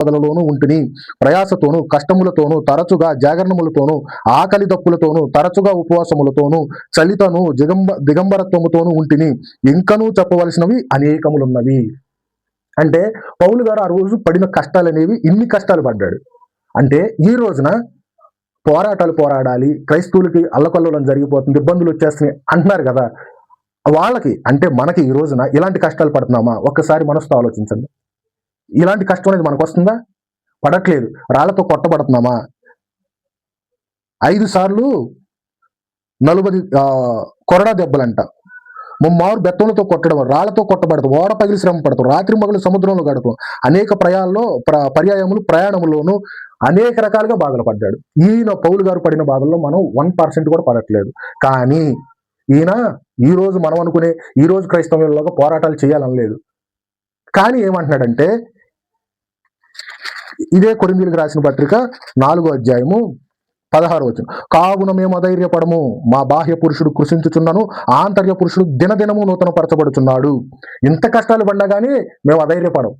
బాధలలోనూ ఉంటిని, ప్రయాసతోనూ కష్టములతోనూ తరచుగా జాగరణములతోనూ ఆకలి దప్పులతోనూ తరచుగా ఉపవాసములతోనూ చలితను దిగంబరత్వముతోనూ ఉంటిని, ఇంకనూ చెప్పవలసినవి అనేకములున్నవి. అంటే పౌలు గారు ఆ రోజు పడిన కష్టాలు అనేవి ఇన్ని కష్టాలు పడ్డాడు. అంటే ఈ రోజున పోరాటాలు పోరాడాలి, క్రైస్తవులకి అల్లకల్లోలం జరిగిపోతుంది, ఇబ్బందులు వచ్చేస్తున్నాయి అంటున్నారు కదా, వాళ్ళకి అంటే మనకి ఈ రోజున ఇలాంటి కష్టాలు పడుతున్నామా? ఒక్కసారి మనసుతో ఆలోచించండి. ఇలాంటి కష్టం అనేది మనకు వస్తుందా? పడట్లేదు. రాళ్లతో కొట్టబడుతున్నామా? 5 సార్లు 40 కొరడా దెబ్బలంట, ముమ్మారు బెత్తములతో కొట్టడం, రాళ్లతో కొట్టబడతాం, ఓడ పగిలి శ్రమ పడతాం, రాత్రి మగలు సముద్రంలో గడపం, అనేక పర్యాయములు ప్రయాణములోను అనేక రకాలుగా బాధలు పడ్డాడు. ఈయన పౌలు గారు పడిన బాధల్లో మనం 1% కూడా పడట్లేదు. కానీ ఈయన ఈ రోజు మనం అనుకునే ఈ రోజు క్రైస్తవంలోగా పోరాటాలు చేయాలనలేదు. కానీ ఏమంటున్నాడంటే, ఇదే కొరింథీయులకు రాసిన పత్రిక 4వ అధ్యాయము 16వ వచనం, కావున మేము అధైర్యపడము, మా బాహ్య పురుషుడు కృషించుచున్నను, ఆంతర్య పురుషుడు దినదినము నూతన పరచబడుచున్నాడు. ఇంత కష్టాలు పడినా కానీ మేము అధైర్యపడం,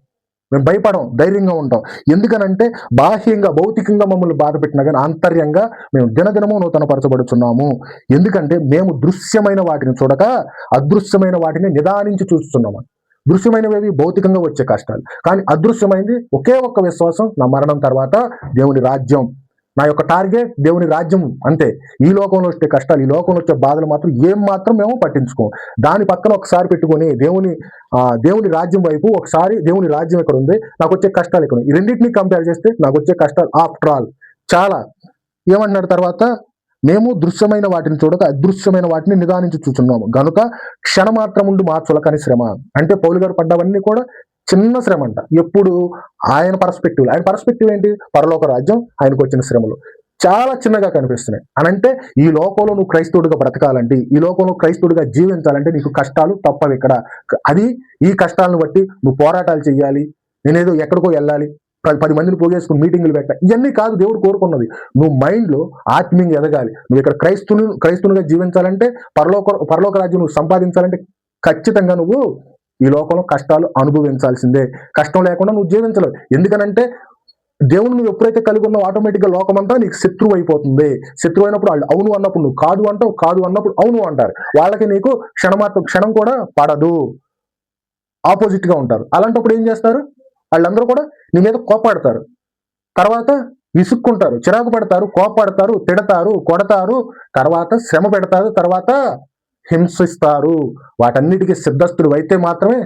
మేము భయపడం, ధైర్యంగా ఉంటాం. ఎందుకనంటే బాహ్యంగా భౌతికంగా మమ్మల్ని బాధ పెట్టినా కానీ ఆంతర్యంగా మేము దినదినము నూతన పరచబడుచున్నాము. ఎందుకంటే మేము దృశ్యమైన వాటిని చూడక అదృశ్యమైన వాటిని నిదానించి చూస్తున్నాము. దృశ్యమైనవి భౌతికంగా వచ్చే కష్టాలు, కానీ అదృశ్యమైనది ఒకే ఒక్క విశ్వాసం, నా మరణం తర్వాత దేవుని రాజ్యం. నా యొక్క టార్గెట్ దేవుని రాజ్యం, అంతే. ఈ లోకంలో వచ్చే కష్టాలు, ఈ లోకంలో వచ్చే బాధలు మాత్రం ఏం మాత్రం మేము పట్టించుకోం. దాని పక్కన ఒకసారి పెట్టుకొని దేవుని రాజ్యం వైపు, ఒకసారి దేవుని రాజ్యం ఎక్కడ ఉంది, నాకు వచ్చే కష్టాలు ఎక్కడ, ఈ రెండింటినీ కంపేర్ చేస్తే నాకు వచ్చే కష్టాలు ఆఫ్టర్ ఆల్ చాలా. ఏమంటున్నాడు తర్వాత, మేము దృశ్యమైన వాటిని చూడక అదృశ్యమైన వాటిని నిదానించి చూస్తున్నాము గనుక క్షణమాత్రముండు మా చులకని శ్రమ. అంటే పౌలు గారు పడ్డవన్నీ కూడా చిన్న శ్రమ అంట. ఎప్పుడు ఆయన పర్స్పెక్టివ్ ఏంటి? పరలోక రాజ్యం, ఆయనకు వచ్చిన శ్రమలు చాలా చిన్నగా కనిపిస్తున్నాయి. అనంటే ఈ లోకంలో నువ్వు క్రైస్తవుడిగా బ్రతకాలంటే, ఈ లోకంలో క్రైస్తవుడిగా జీవించాలంటే నీకు కష్టాలు తప్పవు ఇక్కడ. అది ఈ కష్టాలను బట్టి నువ్వు పోరాటాలు చెయ్యాలి, నేనేదో ఎక్కడికో వెళ్ళాలి, 10 మందిని పోగేసుకుని మీటింగులు పెట్ట, ఇవన్నీ కాదు దేవుడు కోరుకున్నది. నువ్వు మైండ్లో ఆత్మీయంగా ఎదగాలి. నువ్వు ఇక్కడ క్రైస్తవునిగా జీవించాలంటే, పరలోక రాజ్యం నువ్వు సంపాదించాలంటే ఖచ్చితంగా నువ్వు ఈ లోకంలో కష్టాలు అనుభవించాల్సిందే. కష్టం లేకుండా నువ్వు జీవించలేవు. ఎందుకనంటే దేవుని నువ్వు ఎప్పుడైతే కలిగి ఉన్నావు, ఆటోమేటిక్గా లోకమంతా నీకు శత్రువు అయిపోతుంది. శత్రువు అయినప్పుడు వాళ్ళు అవును అన్నప్పుడు నువ్వు కాదు అంటావు, కాదు అన్నప్పుడు అవును అంటారు. వాళ్ళకి నీకు క్షణం కూడా పడదు, ఆపోజిట్ గా ఉంటారు. అలాంటప్పుడు ఏం చేస్తారు? వాళ్ళందరూ కూడా నీ మీద కోపాడతారు, తర్వాత విసుక్కుంటారు, చిరాకు పడతారు, కోపాడతారు, తిడతారు, కొడతారు, తర్వాత శ్రమ పెడతారు, తర్వాత హింసిస్తారు. వాటన్నిటికీ సిద్ధస్తుడు అయితే మాత్రమే